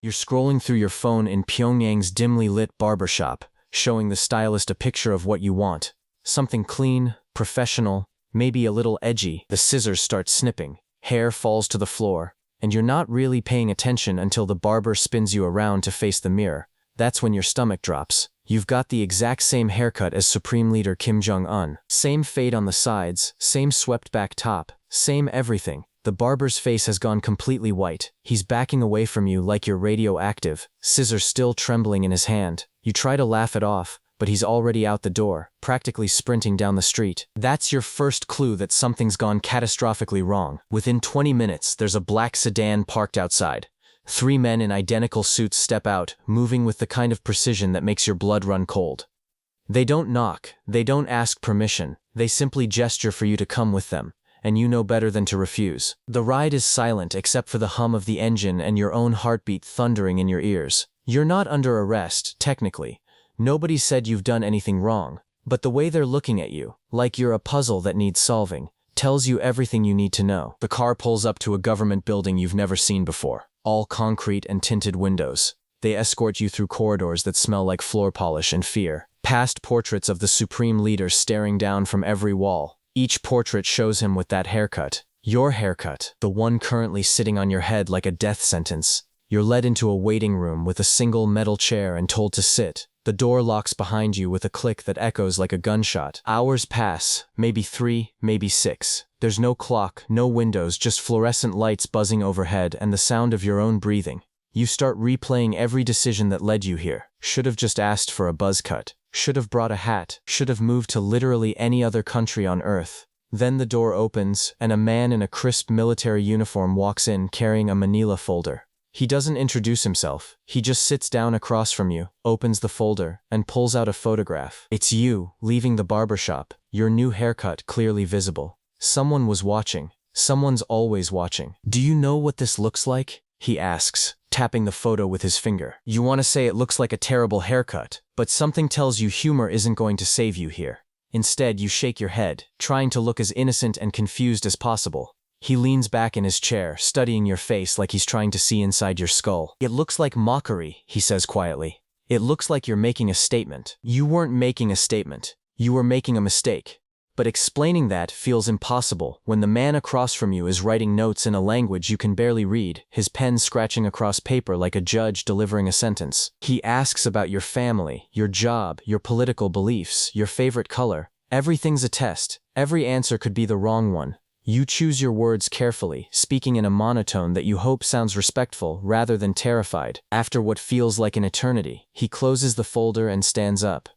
You're scrolling through your phone in Pyongyang's dimly lit barbershop, showing the stylist a picture of what you want. Something clean, professional, maybe a little edgy. The scissors start snipping, hair falls to the floor, and you're not really paying attention until the barber spins you around to face the mirror. That's when your stomach drops. You've got the exact same haircut as Supreme Leader Kim Jong Un. Same fade on the sides, same swept back top, same everything. The barber's face has gone completely white. He's backing away from you like you're radioactive, scissors still trembling in his hand. You try to laugh it off, but he's already out the door, practically sprinting down the street. That's your first clue that something's gone catastrophically wrong. Within 20 minutes, there's a black sedan parked outside. 3 men in identical suits step out, moving with the kind of precision that makes your blood run cold. They don't knock, they don't ask permission, they simply gesture for you to come with them, and you know better than to refuse. The ride is silent except for the hum of the engine and your own heartbeat thundering in your ears. You're not under arrest, technically. Nobody said you've done anything wrong, but the way they're looking at you, like you're a puzzle that needs solving, tells you everything you need to know. The car pulls up to a government building you've never seen before, all concrete and tinted windows. They escort you through corridors that smell like floor polish and fear, past portraits of the Supreme Leader staring down from every wall. Each portrait shows him with that haircut. Your haircut, the one currently sitting on your head like a death sentence. You're led into a waiting room with a single metal chair and told to sit. The door locks behind you with a click that echoes like a gunshot. Hours pass, maybe 3, maybe 6. There's no clock, no windows, just fluorescent lights buzzing overhead and the sound of your own breathing. You start replaying every decision that led you here. Should have just asked for a buzz cut. Should have brought a hat. Should have moved to literally any other country on Earth. Then the door opens, and a man in a crisp military uniform walks in carrying a manila folder. He doesn't introduce himself. He just sits down across from you, opens the folder, and pulls out a photograph. It's you, leaving the barbershop, your new haircut clearly visible. Someone was watching. Someone's always watching. Do you know what this looks like? He asks, tapping the photo with his finger. You want to say it looks like a terrible haircut, but something tells you humor isn't going to save you here. Instead, you shake your head, trying to look as innocent and confused as possible. He leans back in his chair, studying your face like he's trying to see inside your skull. It looks like mockery, he says quietly. It looks like you're making a statement. You weren't making a statement. You were making a mistake. But explaining that feels impossible when the man across from you is writing notes in a language you can barely read, his pen scratching across paper like a judge delivering a sentence. He asks about your family, your job, your political beliefs, your favorite color. Everything's a test. Every answer could be the wrong one. You choose your words carefully, speaking in a monotone that you hope sounds respectful rather than terrified. After what feels like an eternity, he closes the folder and stands up.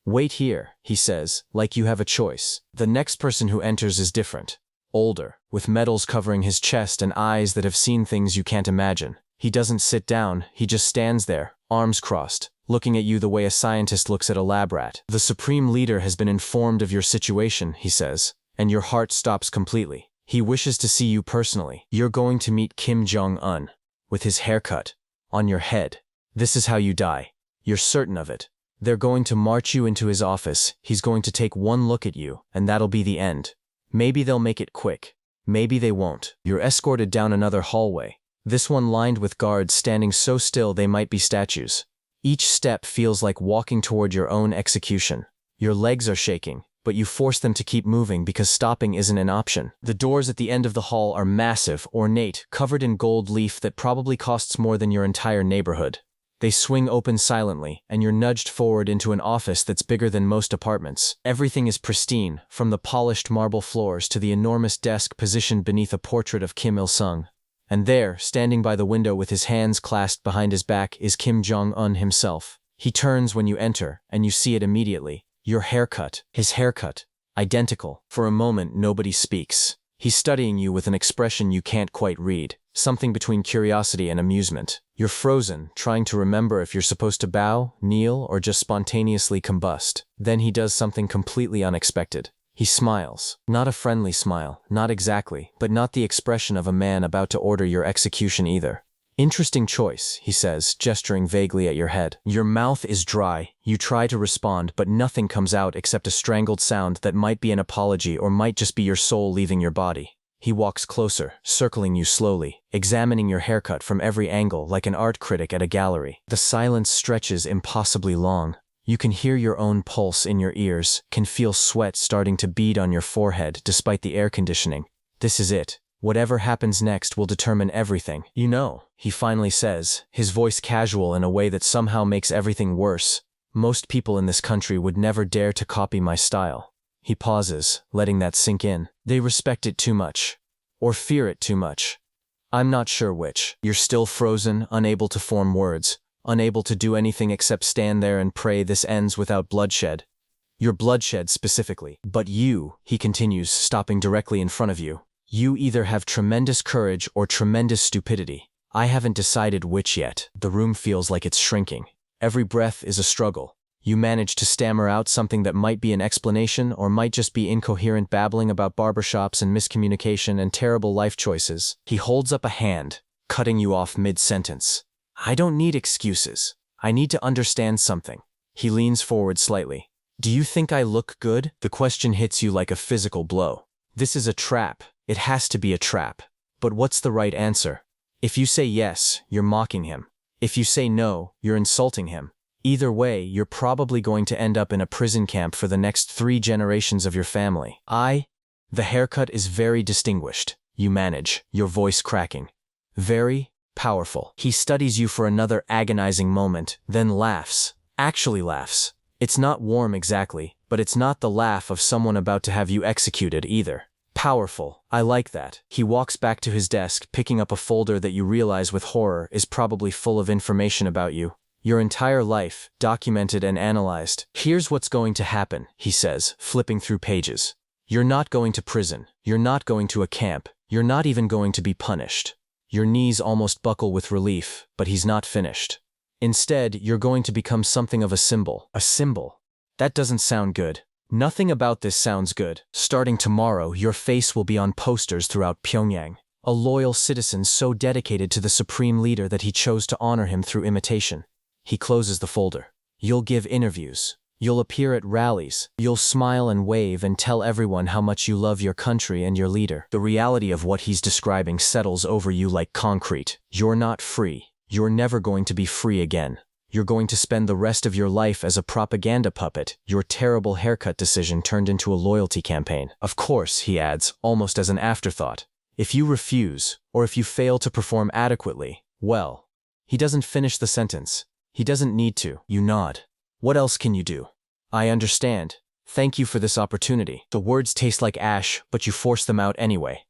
Wait here, he says, like you have a choice. The next person who enters is different. Older, with medals covering his chest and eyes that have seen things you can't imagine. He doesn't sit down, he just stands there, arms crossed, looking at you the way a scientist looks at a lab rat. The Supreme Leader has been informed of your situation, he says, and your heart stops completely. He wishes to see you personally. You're going to meet Kim Jong Un, with his haircut, on your head. This is how you die. You're certain of it. They're going to march you into his office, he's going to take one look at you, and that'll be the end. Maybe they'll make it quick. Maybe they won't. You're escorted down another hallway, this one lined with guards standing so still they might be statues. Each step feels like walking toward your own execution. Your legs are shaking, but you force them to keep moving because stopping isn't an option. The doors at the end of the hall are massive, ornate, covered in gold leaf that probably costs more than your entire neighborhood. They swing open silently, and you're nudged forward into an office that's bigger than most apartments. Everything is pristine, from the polished marble floors to the enormous desk positioned beneath a portrait of Kim Il-sung. And there, standing by the window with his hands clasped behind his back, is Kim Jong Un himself. He turns when you enter, and you see it immediately. Your haircut, his haircut, identical. For a moment, nobody speaks. He's studying you with an expression you can't quite read, something between curiosity and amusement. You're frozen, trying to remember if you're supposed to bow, kneel, or just spontaneously combust. Then he does something completely unexpected. He smiles. Not a friendly smile, not exactly, but not the expression of a man about to order your execution either. Interesting choice, he says, gesturing vaguely at your head. Your mouth is dry. You try to respond, but nothing comes out except a strangled sound that might be an apology or might just be your soul leaving your body. He walks closer, circling you slowly, examining your haircut from every angle like an art critic at a gallery. The silence stretches impossibly long. You can hear your own pulse in your ears, can feel sweat starting to bead on your forehead despite the air conditioning. This is it. Whatever happens next will determine everything. You know, he finally says, his voice casual in a way that somehow makes everything worse. Most people in this country would never dare to copy my style. He pauses, letting that sink in. They respect it too much. Or fear it too much. I'm not sure which. You're still frozen, unable to form words. Unable to do anything except stand there and pray this ends without bloodshed. Your bloodshed specifically. But you, he continues, stopping directly in front of you. You either have tremendous courage or tremendous stupidity. I haven't decided which yet. The room feels like it's shrinking. Every breath is a struggle. You manage to stammer out something that might be an explanation or might just be incoherent babbling about barbershops and miscommunication and terrible life choices. He holds up a hand, cutting you off mid-sentence. I don't need excuses. I need to understand something. He leans forward slightly. Do you think I look good? The question hits you like a physical blow. This is a trap. It has to be a trap. But what's the right answer? If you say yes, you're mocking him. If you say no, you're insulting him. Either way, you're probably going to end up in a prison camp for the next 3 generations of your family. The haircut is very distinguished. You manage, your voice cracking. Very powerful. He studies you for another agonizing moment, then laughs. Actually laughs. It's not warm exactly, but it's not the laugh of someone about to have you executed either. Powerful. I like that. He walks back to his desk, picking up a folder that you realize with horror is probably full of information about you. Your entire life, documented and analyzed. Here's what's going to happen, he says, flipping through pages. You're not going to prison. You're not going to a camp. You're not even going to be punished. Your knees almost buckle with relief, but he's not finished. Instead, you're going to become something of a symbol. A symbol. That doesn't sound good. Nothing about this sounds good. Starting tomorrow, your face will be on posters throughout Pyongyang. A loyal citizen so dedicated to the supreme leader that he chose to honor him through imitation. He closes the folder. You'll give interviews. You'll appear at rallies. You'll smile and wave and tell everyone how much you love your country and your leader. The reality of what he's describing settles over you like concrete. You're not free. You're never going to be free again. You're going to spend the rest of your life as a propaganda puppet. Your terrible haircut decision turned into a loyalty campaign. Of course, he adds, almost as an afterthought. If you refuse, or if you fail to perform adequately, well. He doesn't finish the sentence. He doesn't need to. You nod. What else can you do? I understand. Thank you for this opportunity. The words taste like ash, but you force them out anyway.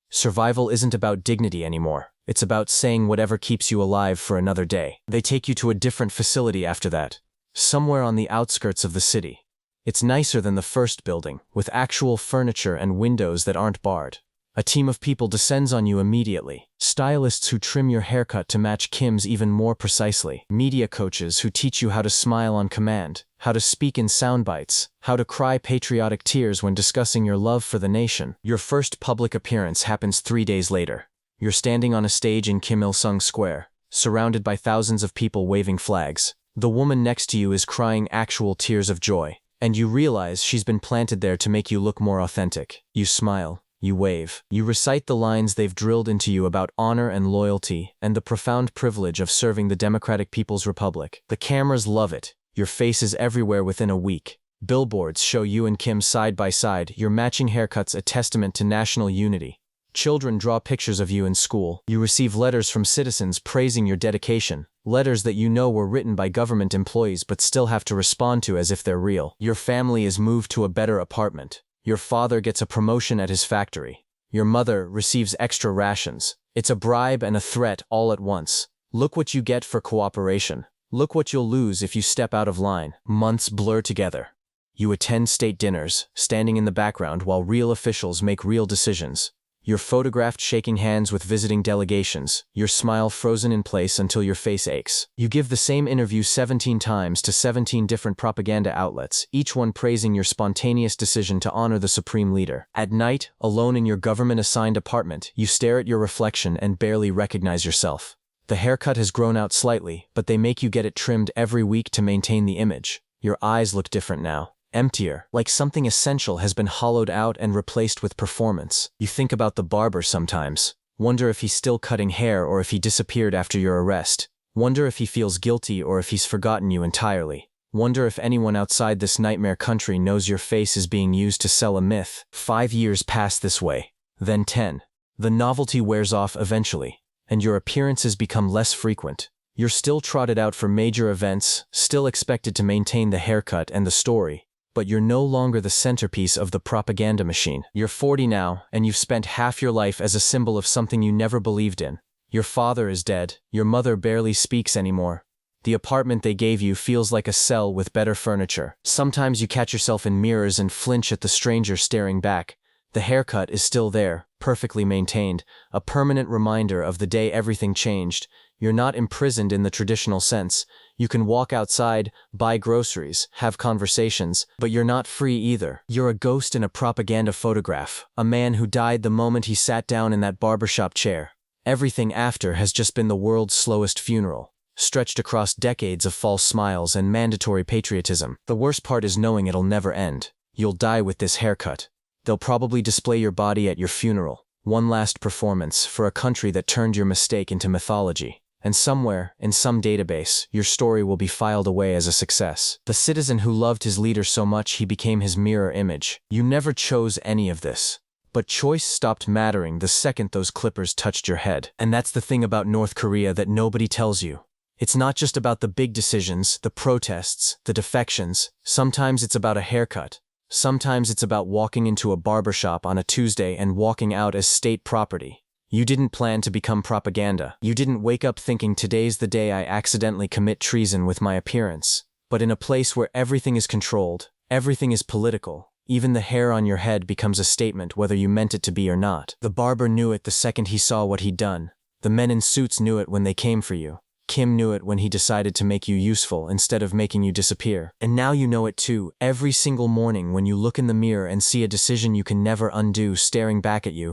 Survival isn't about dignity anymore. It's about saying whatever keeps you alive for another day. They take you to a different facility after that. Somewhere on the outskirts of the city. It's nicer than the first building, with actual furniture and windows that aren't barred. A team of people descends on you immediately. Stylists who trim your haircut to match Kim's even more precisely. Media coaches who teach you how to smile on command, how to speak in sound bites, how to cry patriotic tears when discussing your love for the nation. Your first public appearance happens 3 days later. You're standing on a stage in Kim Il-sung Square, surrounded by thousands of people waving flags. The woman next to you is crying actual tears of joy, and you realize she's been planted there to make you look more authentic. You smile. You wave. You recite the lines they've drilled into you about honor and loyalty and the profound privilege of serving the Democratic People's Republic. The cameras love it. Your face is everywhere within a week. Billboards show you and Kim side by side, your matching haircuts a testament to national unity. Children draw pictures of you in school. You receive letters from citizens praising your dedication, letters that you know were written by government employees but still have to respond to as if they're real. Your family is moved to a better apartment. Your father gets a promotion at his factory. Your mother receives extra rations. It's a bribe and a threat all at once. Look what you get for cooperation. Look what you'll lose if you step out of line. Months blur together. You attend state dinners, standing in the background while real officials make real decisions. You're photographed shaking hands with visiting delegations, your smile frozen in place until your face aches. You give the same interview 17 times to 17 different propaganda outlets, each one praising your spontaneous decision to honor the supreme leader. At night, alone in your government-assigned apartment, you stare at your reflection and barely recognize yourself. The haircut has grown out slightly, but they make you get it trimmed every week to maintain the image. Your eyes look different now. emptier, like something essential has been hollowed out and replaced with performance. You think about the barber sometimes. Wonder if he's still cutting hair or if he disappeared after your arrest. Wonder if he feels guilty or if he's forgotten you entirely. Wonder if anyone outside this nightmare country knows your face is being used to sell a myth. 5 years pass this way, then 10. The novelty wears off eventually, and your appearances become less frequent. You're still trotted out for major events, still expected to maintain the haircut and the story, but you're no longer the centerpiece of the propaganda machine. You're 40 now, and you've spent half your life as a symbol of something you never believed in. Your father is dead, your mother barely speaks anymore. The apartment they gave you feels like a cell with better furniture. Sometimes you catch yourself in mirrors and flinch at the stranger staring back. The haircut is still there, perfectly maintained, a permanent reminder of the day everything changed. You're not imprisoned in the traditional sense. You can walk outside, buy groceries, have conversations, but you're not free either. You're a ghost in a propaganda photograph, a man who died the moment he sat down in that barbershop chair. Everything after has just been the world's slowest funeral, stretched across decades of false smiles and mandatory patriotism. The worst part is knowing it'll never end. You'll die with this haircut. They'll probably display your body at your funeral. One last performance for a country that turned your mistake into mythology. And somewhere, in some database, your story will be filed away as a success. The citizen who loved his leader so much he became his mirror image. You never chose any of this. But choice stopped mattering the second those clippers touched your head. And that's the thing about North Korea that nobody tells you. It's not just about the big decisions, the protests, the defections. Sometimes it's about a haircut. Sometimes it's about walking into a barbershop on a Tuesday and walking out as state property. You didn't plan to become propaganda. You didn't wake up thinking today's the day I accidentally commit treason with my appearance. But in a place where everything is controlled, everything is political, even the hair on your head becomes a statement whether you meant it to be or not. The barber knew it the second he saw what he'd done. The men in suits knew it when they came for you. Kim knew it when he decided to make you useful instead of making you disappear. And now you know it too, every single morning when you look in the mirror and see a decision you can never undo staring back at you.